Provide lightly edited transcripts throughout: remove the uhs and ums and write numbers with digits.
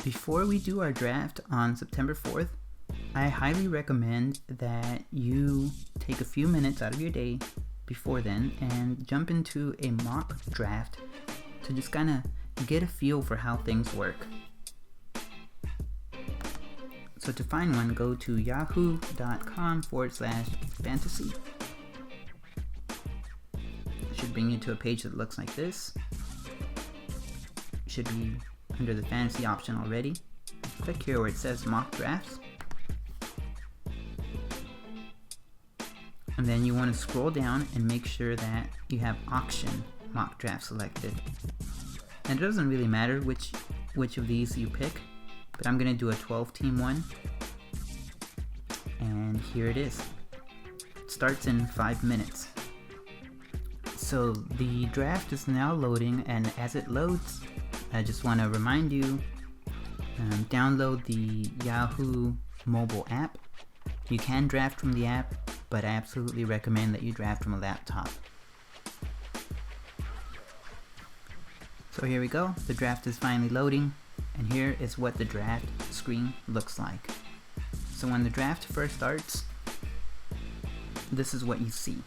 Before we do our draft on September 4th, I highly recommend that you take a few minutes out of your day before then and jump into a mock draft to just kind of get a feel for how things work. So to find one, go to yahoo.com/fantasy. It should bring you to a page that looks like this. It should be under the fantasy option already. Click here where it says mock drafts. And then you want to scroll down and make sure that you have auction mock draft selected. And it doesn't really matter which of these you pick, but I'm going to do a 12-team one. And here it is. It starts in 5 minutes. So the draft is now loading, and as it loads, I just want to remind you, download the Yahoo mobile app. You can draft from the app, but I absolutely recommend that you draft from a laptop. So here we go, the draft is finally loading, and here is what the draft screen looks like. So when the draft first starts, this is what you see.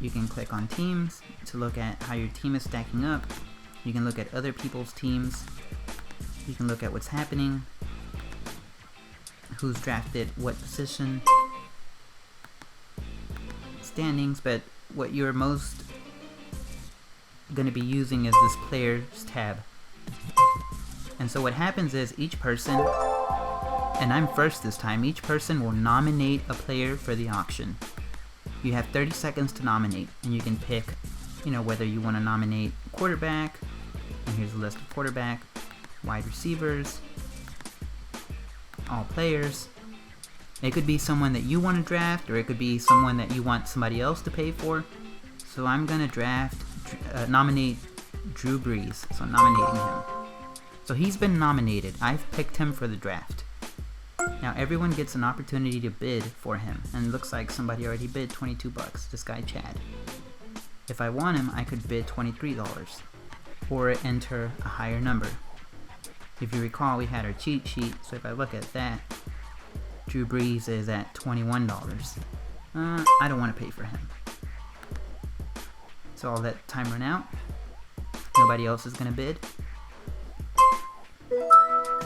You can click on teams to look at how your team is stacking up. You can look at other people's teams. You can look at what's happening, who's drafted what position, standings, but what you're most going to be using is this players tab. And so what happens is each person, and I'm first this time, each person will nominate a player for the auction. You have 30 seconds to nominate, and you can pick, whether you want to nominate quarterback, and here's a list of quarterback, wide receivers, all players. It could be someone that you want to draft, or it could be someone that you want somebody else to pay for. So I'm going to nominate Drew Brees, so I'm nominating him. So he's been nominated. I've picked him for the draft. Now everyone gets an opportunity to bid for him, and it looks like somebody already bid $22, this guy Chad. If I want him, I could bid $23, or enter a higher number. If you recall, we had our cheat sheet, so if I look at that, Drew Brees is at $21. I don't want to pay for him. So I'll let time run out. Nobody else is going to bid.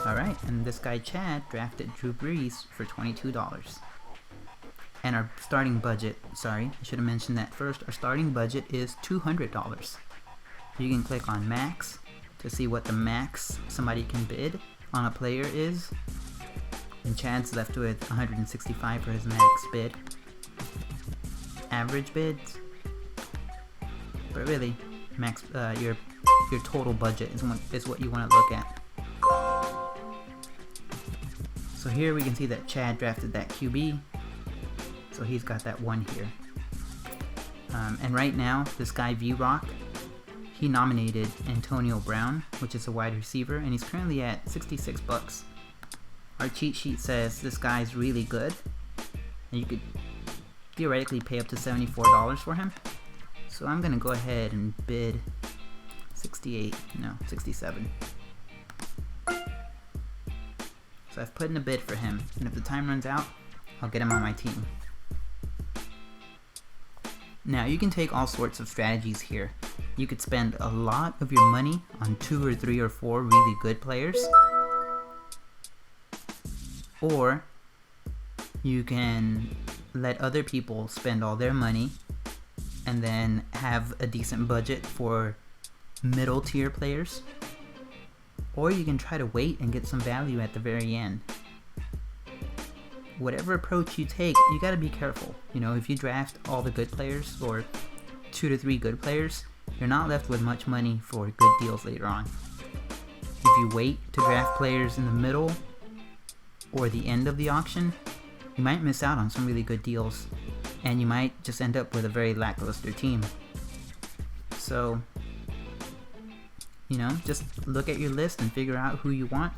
Alright, and this guy Chad drafted Drew Brees for $22. And our starting budget, I should have mentioned that first, our starting budget is $200. You can click on max to see what the max somebody can bid on a player is. And Chad's left with $165 for his max bid. Average bids, but really, max your total budget is what you want to look at. So here we can see that Chad drafted that QB, so he's got that one here. And right now, this guy V-Rock, he nominated Antonio Brown, which is a wide receiver, and he's currently at $66. Our cheat sheet says this guy's really good, and you could theoretically pay up to $74 for him. So I'm gonna go ahead and bid 67. So I've put in a bid for him, and if the time runs out, I'll get him on my team. Now you can take all sorts of strategies here. You could spend a lot of your money on 2 or 3 or 4 really good players, or you can let other people spend all their money and then have a decent budget for middle tier players, or you can try to wait and get some value at the very end. Whatever approach you take, you gotta be careful. If you draft all the good players, or 2 to 3 good players, you're not left with much money for good deals later on. If you wait to draft players in the middle or the end of the auction, you might miss out on some really good deals, and you might just end up with a very lackluster team. So, just look at your list and figure out who you want.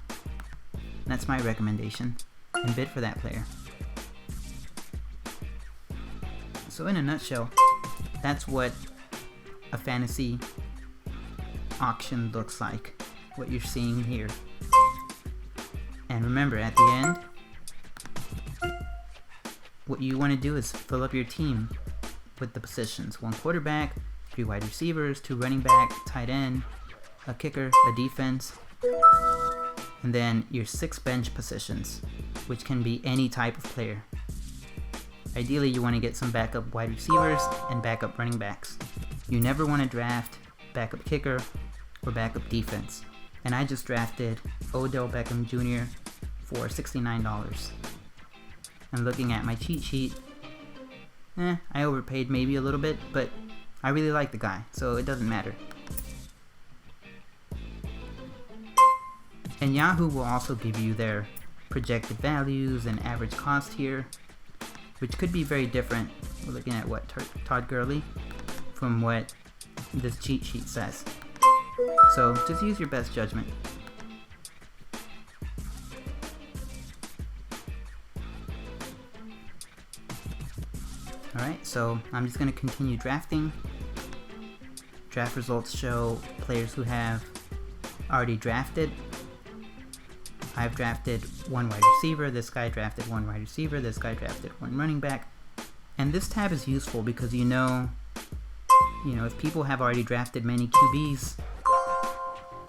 That's my recommendation, and bid for that player. So in a nutshell, that's what a fantasy auction looks like, what you're seeing here. And remember, at the end, what you want to do is fill up your team with the positions. 1 quarterback, 3 wide receivers, 2 running back, tight end, a kicker, a defense, and then your 6 bench positions, which can be any type of player. Ideally, you want to get some backup wide receivers and backup running backs. You never want to draft backup kicker or backup defense. And I just drafted Odell Beckham Jr. for $69. And looking at my cheat sheet, I overpaid maybe a little bit, but I really like the guy, so it doesn't matter. And Yahoo will also give you their projected values and average cost here, which could be very different. We're looking at what Todd Gurley from what this cheat sheet says. So just use your best judgment. Alright, so I'm just going to continue drafting. Draft results show players who have already drafted. I've drafted 1 wide receiver, this guy drafted 1 wide receiver, this guy drafted 1 running back. And this tab is useful because you know if people have already drafted many QBs,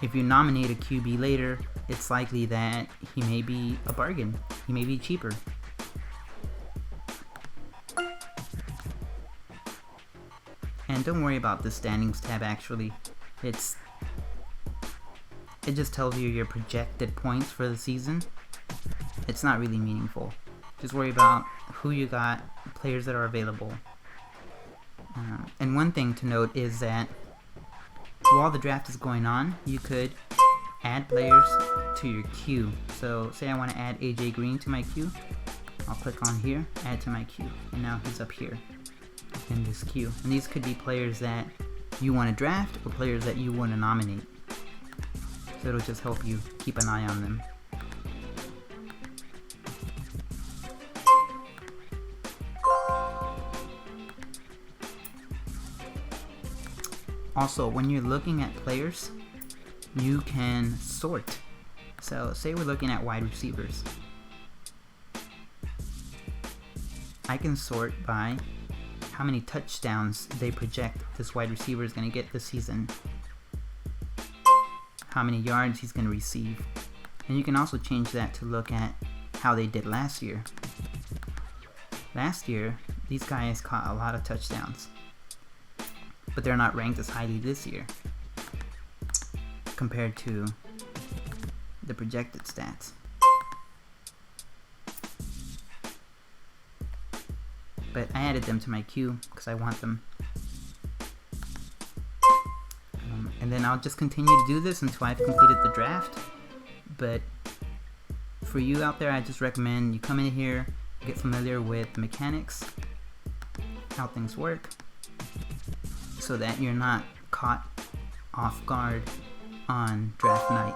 if you nominate a QB later, it's likely that he may be a bargain. He may be cheaper. And don't worry about the standings tab actually. It just tells you your projected points for the season. It's not really meaningful. Just worry about who you got, players that are available. And one thing to note is that while the draft is going on, you could add players to your queue. So say I want to add AJ Green to my queue. I'll click on here, add to my queue, and now he's up here in this queue. And these could be players that you want to draft or players that you want to nominate. So it'll just help you keep an eye on them. Also, when you're looking at players, you can sort. So say we're looking at wide receivers. I can sort by how many touchdowns they project this wide receiver is going to get this season, how many yards he's going to receive, and you can also change that to look at how they did last year. Last year, these guys caught a lot of touchdowns, but they're not ranked as highly this year compared to the projected stats. But I added them to my queue because I want them. And then I'll just continue to do this until I've completed the draft. But for you out there, I just recommend you come in here, get familiar with the mechanics, how things work, so that you're not caught off guard on draft night.